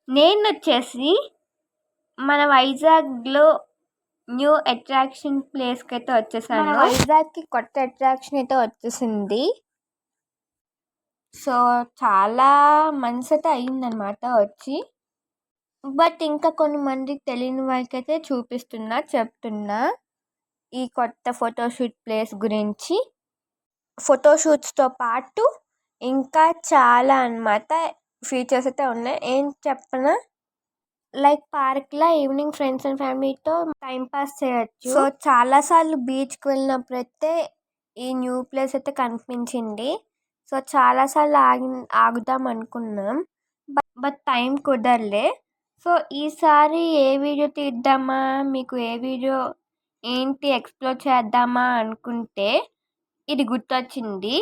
నేనొచ్చేసి మన వైజాగ్‌లో new attraction ప్లేస్‌కైతే వచ్చేసాను. వైజాగ్‌కి కొత్త అట్రాక్షన్ అయితే వచ్చేసింది. సో, చాలా మంత్స్ అయితే అయిందనమాట వచ్చి. బట్ ఇంకా కొన్ని మందికి తెలియని వాళ్ళకైతే చెప్తున్నా ఈ కొత్త ఫోటోషూట్ ప్లేస్ గురించి. ఫోటోషూట్స్‌తో పాటు ఇంకా చాలా అనమాట ఫీచర్స్ అయితే ఉన్నాయి. ఏం చెప్పనా, లైక్ పార్క్‌లో ఈవినింగ్ ఫ్రెండ్స్ అండ్ ఫ్యామిలీతో టైం పాస్ చేయొచ్చు. సో, చాలాసార్లు బీచ్‌కి వెళ్ళినప్పుడైతే ఈ న్యూ ప్లేస్ అయితే కనిపించింది. సో, చాలాసార్లు ఆగుదాం అనుకున్నాం. But time కుదరలే. సో, ఈసారి ఏ వీడియో తీద్దామా, మీకు ఏ వీడియో ఏంటి ఎక్స్ప్లోర్ చేద్దామా అనుకుంటే ఇది గుర్తొచ్చింది.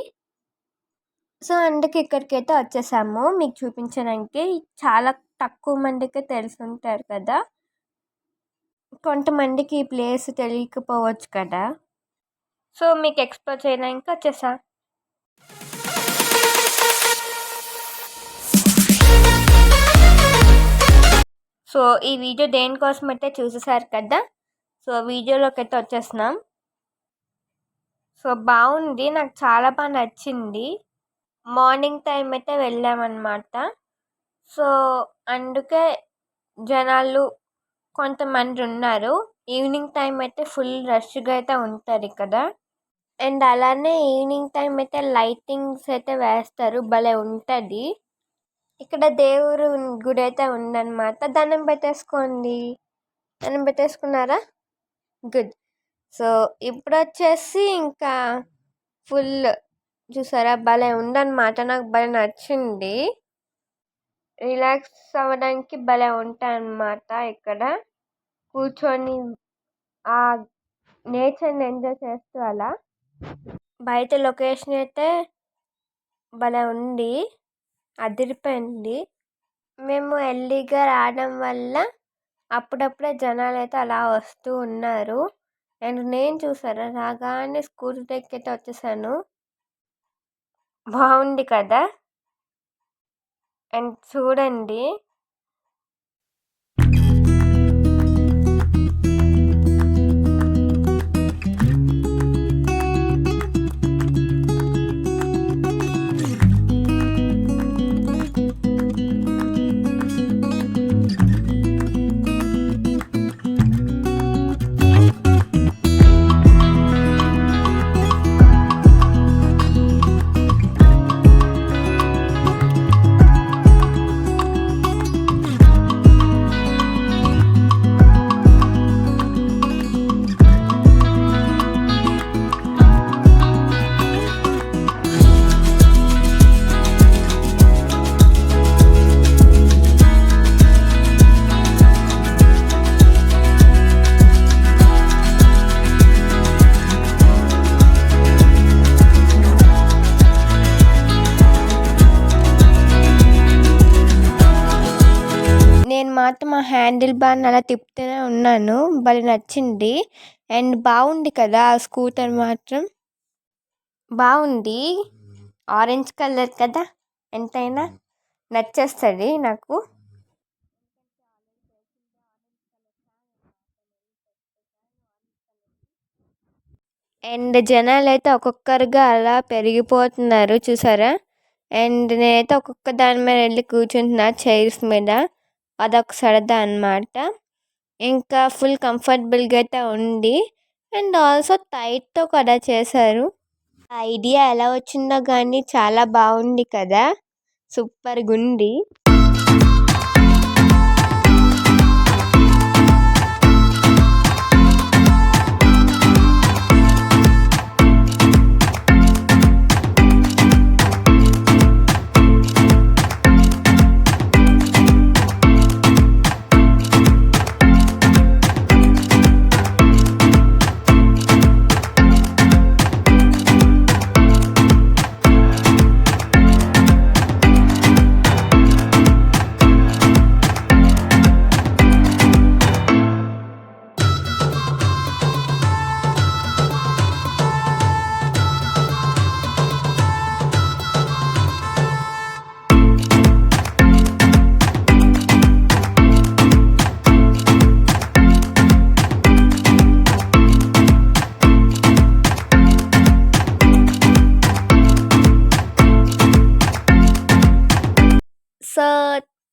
సో, అందుకే ఇక్కడికైతే వచ్చేసాము మీకు చూపించడానికి. చాలా తక్కువ మందికే తెలుసుంటారు కదా, కొంతమందికి ఈ ప్లేస్ తెలియకపోవచ్చు కదా. సో, మీకు ఎక్స్ప్లోర్ చేయడానికి వచ్చేసా. సో, ఈ వీడియో దేనికోసం అయితే చూసేసారు కదా. సో, వీడియోలోకి అయితే వచ్చేస్తున్నాం. సో, బాగుంది, నాకు చాలా బాగా నచ్చింది. మార్నింగ్ టైం అయితే వెళ్ళామన్నమాట. సో, అందుకే జనాలు కొంతమంది ఉన్నారు. ఈవినింగ్ టైం అయితే ఫుల్ రష్గా అయితే ఉంటుంది కదా. అండ్ అలానే ఈవినింగ్ టైం అయితే లైటింగ్స్ అయితే వేస్తారు, భలే ఉంటుంది. ఇక్కడ దేవుడు గుడి అయితే ఉందన్నమాట. దండం పెట్టేసుకున్నారా? గుడ్. సో, ఇప్పుడు వచ్చేసి ఇంకా ఫుల్ చూసారా, భలే ఉందన్నమాట. నాకు భలే నచ్చింది. రిలాక్స్ అవ్వడానికి భలే ఉంటాయన్నమాట. ఇక్కడ కూర్చొని ఆ నేచర్ని ఎంజాయ్ చేస్తూ అలా. బయట లొకేషన్ అయితే భలే ఉంది, అదిరిపోయింది. మేము ఎర్లీగా రావడం వల్ల అప్పుడప్పుడే జనాలు అయితే అలా వస్తూ ఉన్నారు. అండ్ నేను చూసారా, రాగానే స్కూటర్ ఎక్కితే వచ్చేసాను. బాగుంది కదా. అండ్ చూడండి, నేను మాత్రం ఆ హ్యాండిల్ బార్ని అలా తిప్పుతూనే ఉన్నాను. భలే నచ్చింది. అండ్ బాగుంది కదా, ఆ స్కూటర్ మాత్రం బాగుంది. ఆరెంజ్ కలర్ కదా, ఎంతైనా నచ్చేస్తుంది నాకు. అండ్ జనాలు అయితే ఒక్కొక్కరుగా అలా పెరిగిపోతున్నారు చూసారా. అండ్ నేనైతే ఒక్కొక్క దాని మీద వెళ్ళి కూర్చుంటున్నా, చైర్స్ మీద. అదొక సరదా అన్నమాట. ఇంకా ఫుల్ కంఫర్టబుల్గా అయితే ఉంది. అండ్ ఆల్సో టైట్తో కూడా చేశారు. ఐడియా ఎలా వచ్చిందో కానీ చాలా బాగుంది కదా, సూపర్గా ఉంది.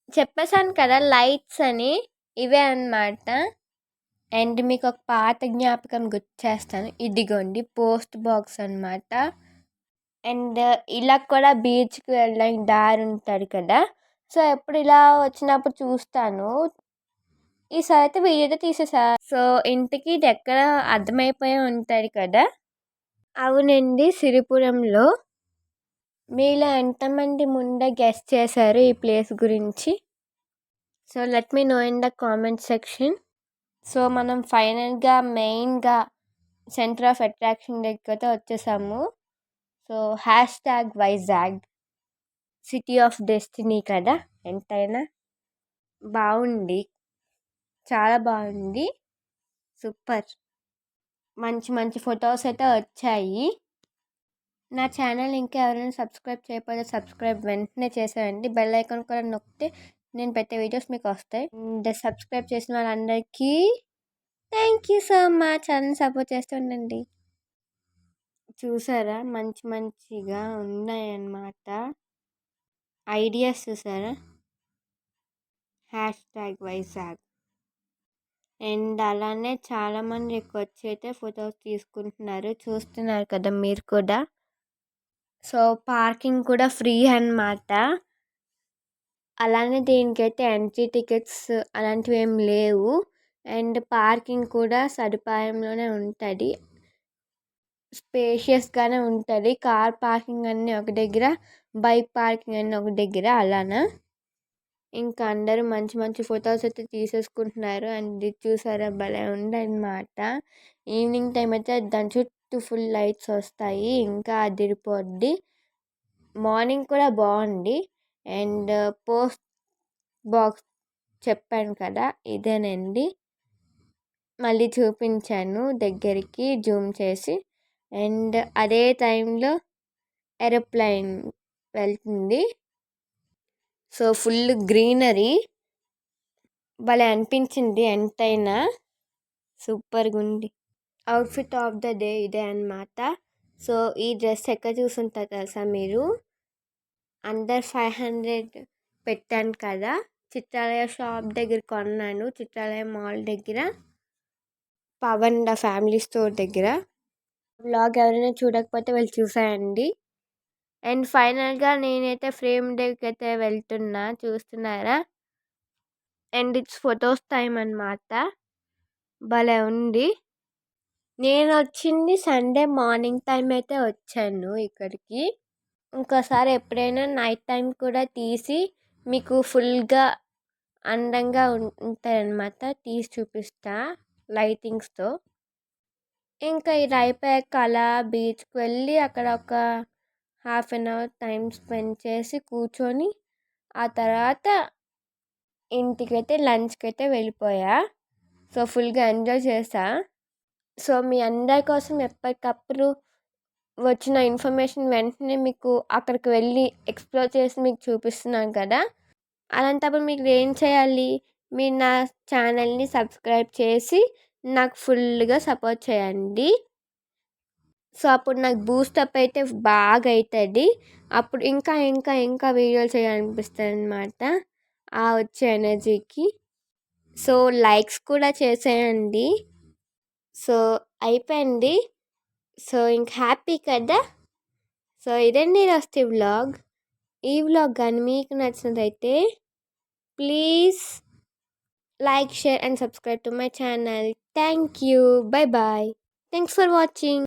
చెప్పేసాను కదా లైట్స్ అని, ఇవే అన్నమాట. అండ్ మీకు ఒక పాత జ్ఞాపకం గుర్తు చేస్తాను. ఇదిగోండి పోస్ట్ బాక్స్ అన్నమాట. అండ్ ఇలా కూడా బీచ్‌కి వెళ్ళడానికి దారి ఉంటది కదా! సో, ఎప్పుడు ఇలా వచ్చినప్పుడు చూస్తాను. ఈసారి అయితే వీడియో అయితే తీసేసా. సో, ఇంతకీ ఇదెక్కడ అర్థమైపోయే ఉంటది కదా! అవునండి. సిరిపురంలో. మీలో ఎంతమంది ముందే గెస్ చేశారు ఈ ప్లేస్ గురించి? So, let me know in the comment section. So, మనం ఫైనల్‌గా మెయిన్‌గా సెంటర్ ఆఫ్ అట్రాక్షన్ దగ్గరతో వచ్చేసాము. సో, #వైజాగ్ సిటీ ఆఫ్ డెస్టినీ కదా! ఎంతైనా బావుంది. చాలా బావుంది. సూపర్. మంచి మంచి ఫోటోస్ అయితే వచ్చాయి. నా ఛానల్ ఇంకా ఎవరైనా సబ్స్క్రైబ్ చేయకపోతే సబ్స్క్రైబ్ వెంటనే చేసేయండి. బెల్ ఐకాన్ కూడా నొక్కితే నేను పెట్టే వీడియోస్ మీకు వస్తాయి. అండ్ సబ్స్క్రైబ్ చేసిన వాళ్ళందరికీ thank you so much. Channel support చేస్తూ ఉండండి. చూసారా మంచి మంచిగా ఉన్నాయన్నమాట. ఐడియాస్ చూసారా? #వైజాగ్. అండ్ అలానే చాలామంది వచ్చి అయితే ఫొటోస్ తీసుకుంటున్నారు. చూస్తున్నారు కదా మీరు కూడా. సో, పార్కింగ్ కూడా ఫ్రీ అన్నమాట. అలానే దీనికైతే ఎంట్రీ టికెట్స్ అలాంటివి ఏం లేవు. అండ్ పార్కింగ్ కూడా సదుపాయంలోనే ఉంటుంది. స్పేషియస్‌గానే ఉంటుంది. కార్ పార్కింగ్ అన్నీ ఒక దగ్గర, బైక్ పార్కింగ్ అన్నీ ఒక దగ్గర అలానా. ఇంకా అందరూ మంచి మంచి ఫొటోస్ అయితే తీసేసుకుంటున్నారు. అండ్ ఇది చూసారా భలే ఉందన్నమాట. ఈవినింగ్ టైం అయితే దాని చుట్టూ ఫుల్ లైట్స్ వస్తాయి. ఇంకా అదిరిపోద్ది. మార్నింగ్ కూడా బాగుంది. అండ్ పోస్ట్ బాక్స్ చెప్పాను కదా ఇదేనండి. మళ్ళీ చూపించాను దగ్గరికి జూమ్ చేసి. అండ్ అదే టైంలో ఏరోప్లేన్ వెళ్తుంది. సో, ఫుల్ గ్రీనరీ భలే అనిపించింది ఎంతైనా. సూపర్గా ఉంది. అవుట్ఫిట్ ఆఫ్ ద డే ఇదే అన్నమాట. సో, ఈ డ్రెస్ ఎక్కడ చూసుంటారు తెలుసా మీరు? అండర్ 500 పెట్టాను కదా! చిత్రాలయ షాప్ దగ్గర కొన్నాను. చిత్రాలయ మాల్ దగ్గర, పవన్ ద ఫ్యామిలీ స్టోర్ దగ్గర. వ్లాగ్ ఎవరైనా చూడకపోతే వెళ్ళి చూసేయండి. అండ్ ఫైనల్‌గా నేనైతే ఫ్రేమ్ దగ్గరికి అయితే వెళ్తున్నా. చూస్తున్నారా? అండ్ ఇట్స్ ఫొటోస్ టైమ్ అన్నమాట. భలే ఉంది. నేనొచ్చింది సండే మార్నింగ్ టైం అయితే వచ్చాను ఇక్కడికి. ఇంకోసారి ఎప్పుడైనా నైట్ టైం కూడా తీసి మీకు ఫుల్‌గా అందంగా ఉంటాయన్నమాట. తీసి చూపిస్తా లైటింగ్స్‌తో. ఇంకా ఇది అయిపోయాక అలా బీచ్‌కి వెళ్ళి అక్కడ ఒక half an hour time spend చేసి కూర్చొని ఆ తర్వాత ఇంటికైతే లంచ్‌కైతే వెళ్ళిపోయా. సో, ఫుల్‌గా ఎంజాయ్ చేశా. సో, మీ అందరి కోసం ఎప్పటికప్పుడు వచ్చిన ఇన్ఫర్మేషన్ వెంటనే మీకు అక్కడికి వెళ్ళి ఎక్స్‌ప్లోర్ చేసి మీకు చూపిస్తున్నాను కదా! అలాంటప్పుడు మీరు ఏం చేయాలి? మీరు నా ఛానల్‌ని సబ్స్క్రైబ్ చేసి నాకు ఫుల్‌గా సపోర్ట్ చేయండి. సో, అప్పుడు నాకు బూస్టప్ అయితే బాగా అయితది. అప్పుడు ఇంకా ఇంకా ఇంకా వీడియోలు చేయాలనిపిస్తదనమాట. ఆ వచ్చే ఎనర్జీకి. సో, లైక్స్ కూడా చేసేయండి. సో, అయిపోయింది. సో, ఇంక హ్యాపీ కదా! సో, ఇదండి ఈరోజు వ్లాగ్. ఈ వ్లాగ్ గాని మీకు నచ్చినదైతే please like, share and subscribe to my channel. Thank you. Bye bye. Thanks for watching.